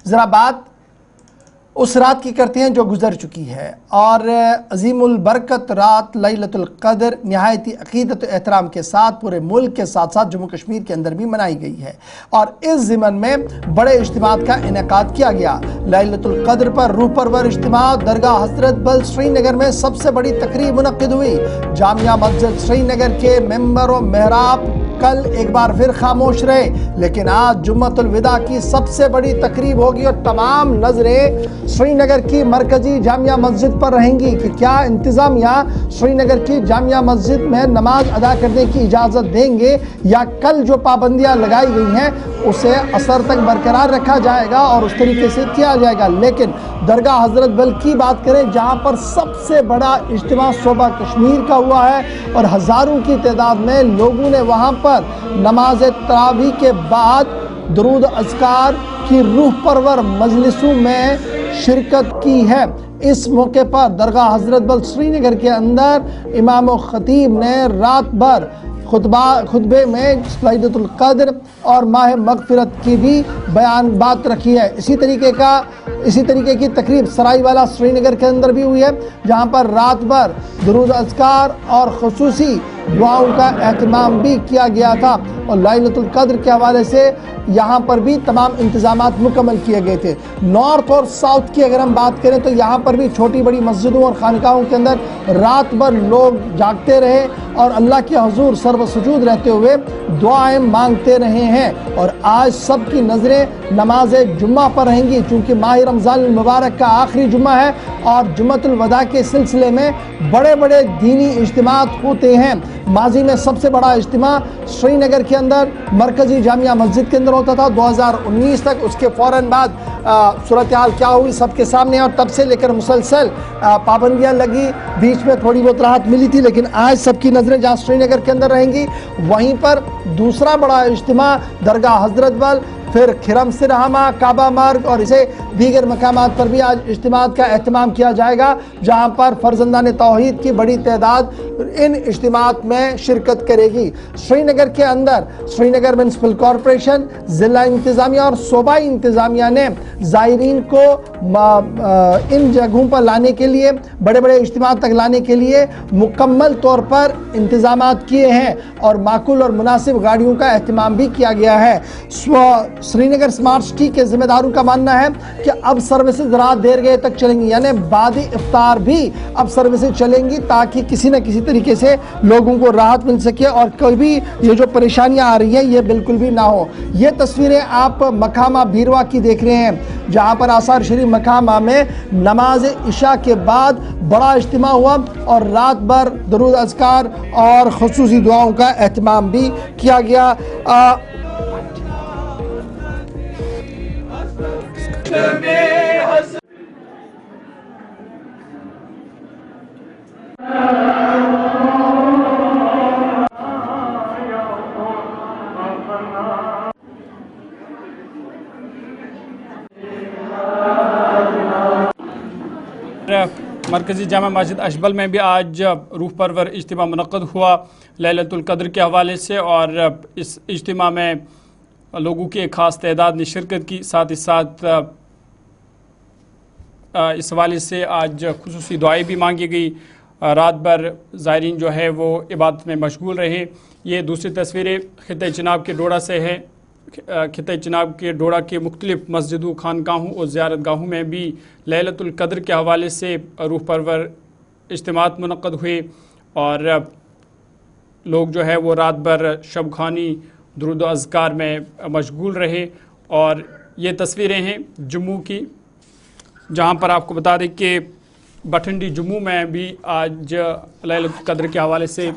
ज़रा बात उस रात की करते हैं जो गुज़र चुकी है, और अज़ीमुल बरकत रात लैलतुल क़द्र नहायती अक़ीदत व एहतराम के साथ पूरे मुल्क के साथ साथ जम्मू कश्मीर के अंदर भी मनाई गई है। और इस ज़िमन में बड़े इज्तिमात का इनेकाद किया गया। लैलतुल क़द्र पर रूह परवर इज्तिमा दरगाह हज़रत बल श्रीनगर में सबसे बड़ी तकरीब मुनक़्क़िद हुई। जामिया मस्जिद श्रीनगर के मेंबर व मेहराब कल एक बार फिर खामोश रहे, लेकिन आज जुम्मतुल विदा की सबसे बड़ी तकरीब होगी और तमाम नज़रें श्रीनगर की मरकजी जामिया मस्जिद पर रहेंगी कि क्या इंतज़ामिया श्रीनगर की जामिया मस्जिद में नमाज अदा करने की इजाज़त देंगे या कल जो पाबंदियाँ लगाई गई हैं उसे असर तक बरकरार रखा जाएगा और उस तरीके से किया जाएगा। लेकिन दरगाह हज़रत बल की बात करें, जहाँ पर सबसे बड़ा इज्तिमा सूबा कश्मीर का हुआ है और हज़ारों की तादाद में लोगों ने वहाँ पर नमाज तरावी के बाद दुरूद अज़कार की रूह परवर मजलिसों में शिरकत की है। इस मौके पर दरगाह हज़रत बल श्रीनगर के अंदर इमाम व ख़तीब ने रात भर खुतबे में लैलतुल क़द्र और माह मग़फ़िरत की भी बयान बात रखी है। इसी तरीके की तकरीब सरायवाला श्रीनगर के अंदर भी हुई है, जहाँ पर रात भर दुरूद अज़कार और ख़ुसूसी दुआओं का एहतमाम भी किया गया था। और लैलतुल क़द्र के हवाले से यहाँ पर भी तमाम इंतज़ामात मुकम्मल किए गए थे। नॉर्थ और साउथ की अगर हम बात करें तो यहाँ पर भी छोटी बड़ी मस्जिदों और खानकाहों के अंदर रात भर लोग जागते रहे और अल्लाह के हुज़ूर सर्व सुजूद रहते हुए दुआएं मांगते रहे हैं। और आज सब की नज़रें नमाज जुम्मा पर रहेंगी, चूँकि माह रमज़ान मुबारक का आखिरी जुम्मा है और जुम्मतुल वदा के सिलसिले में बड़े बड़े दीनी इज्तिमात होते हैं। माजी में सबसे बड़ा इज्तिमा श्रीनगर के अंदर मरकज़ी जामिया मस्जिद के अंदर होता था 2019 तक। उसके फ़ौरन बाद सूरत हाल क्या हुई सबके सामने, और तब से लेकर मुसलसल पाबंदियाँ लगी, बीच में थोड़ी बहुत राहत मिली थी, लेकिन आज सबकी नज़रें जहाँ श्रीनगर के अंदर रहेंगी, वहीं पर दूसरा बड़ा इज्तिमा दरगाह हज़रत बल, फिर खिरम सिरहमा, काबा मार्ग और इसे दीगर मकामात पर भी आज इज्तिमात का एहतमाम किया जाएगा, जहाँ पर फर्जंदान तौहीद की बड़ी तादाद इन इज्तिमात में शिरकत करेगी। श्रीनगर के अंदर श्रीनगर म्यूनसिपल कॉरपोरेशन, ज़िला इंतज़ामिया और सूबाई इंतज़ामिया ने ज़ायरीन को इन जगहों पर लाने के लिए, बड़े बड़े इज्तिमात तक लाने के लिए मुकम्मल तौर पर इंतज़ामात किए हैं और माकूल और मुनासिब गाड़ियों का एहतमाम भी किया गया है। श्रीनगर स्मार्ट सिटी के ज़िम्मेदारों का मानना है कि अब सर्विसेज रात देर गए तक चलेंगी, यानी बाद इफ्तार भी अब सर्विसेज चलेंगी, ताकि किसी न किसी तरीके से लोगों को राहत मिल सके और कोई भी ये जो परेशानियां आ रही हैं ये बिल्कुल भी ना हो। ये तस्वीरें आप मकामा बीरवा की देख रहे हैं, जहाँ पर आसार शरीफ मकामा में नमाज इशा के बाद बड़ा इज्तिमा हुआ और रात भर दुरूद अज़कार और ख़ुसूसी दुआओं का एहतमाम भी किया गया। मरकज़ी जामा मस्जिद अशबल में भी आज रूह परवर इज्तिमा मुनक़्क़िद हुआ लैलतुल क़द्र के हवाले से, और इस इज्तिमा में लोगों की एक ख़ास तादाद ने शिरकत की। साथ ही साथ इस हवाले से आज खुसूसी दुआएं भी मांगी गई। रात भर ज़ायरीन जो है वो इबादत में मशगूल रहे। ये दूसरी तस्वीरें खित्ते चिनाब के डोडा से हैं। खित्ते चिनाब के डोडा के मुख्तलिफ मस्जिदों, खानकाहों और ज़ियारत गाहों में भी लैलतुल क़द्र के हवाले से रूह परवर इज्तिमात मुनक़्क़िद हुए और लोग जो है वो रात भर शब ख़ानी दुरूद अज़कार में मशगूल रहे। और ये तस्वीरें हैं जम्मू की, जहाँ पर आपको बता दें कि बठिंडी जम्मू में भी आज लैलतुल क़द्र के हवाले से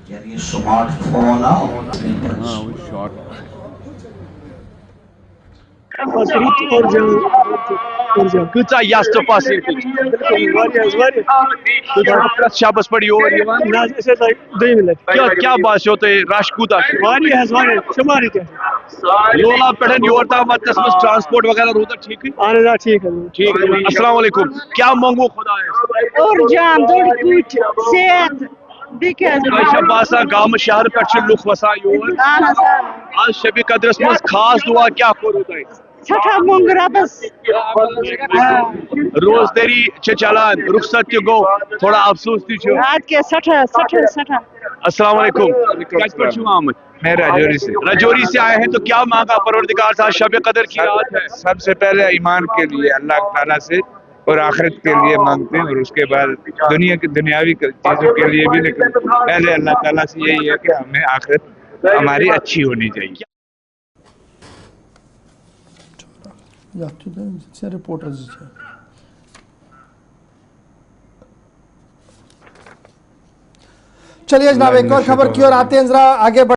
یعنی سمارٹ فون کۭژاہ یست فیسلٹی پرٛٮ۪تھ شبس پٮ۪ٹھ یور یِوان کیٛاہ باسیو تۄہہِ رش کوٗتاہ چھُ لولاب پٮ۪ٹھ یور تام واتنس منٛز ٹرانسپورٹ وغیرہ روٗدا ٹھیٖکٕے ٹھیٖک السلام علیکم کیٛاہ منٛگوٕ خۄدایس اور جان دوٚر کُٹھ صحت بیٚیہِ کیٛاہ تۄہہِ چھا باسان گامہٕ شہرٕ پٮ۪ٹھ چھِ لُکھ وسان یور اہن حظ آز شبِ قدرس منٛز خاص دعا کیٛاہ کوٚروٕ تۄہہِ سٮ۪ٹھاہ موٚنگ رۄبس روزدٲری چھِ چلان رخصت تہِ گوٚو تھوڑا افسوس تہِ چھُ اَدٕ کیٛاہ سٮ۪ٹھاہ السلام علیکم کتہِ پٮ۪ٹھ چھِو آمٕتۍ میں راجوری سے رجوری سے آئے ہیں تو کیا مانگا پروردگار صاحب شب قدر کی رات ہے سب سے پہلے ایمان کے لیے اللہ تعالیٰ سے اور آخرت کے لیے مانگتے ہیں اور اس کے بعد دنیا کی دنیاوی چیزوں کے لیے بھی لیکن پہلے اللہ تعالیٰ سے یہی ہے کہ ہمیں آخرت ہماری اچھی ہونی چاہیے رپورٹرز چلیے جناب ایک اور خبر کی اور آتے ہیں ذرا آگے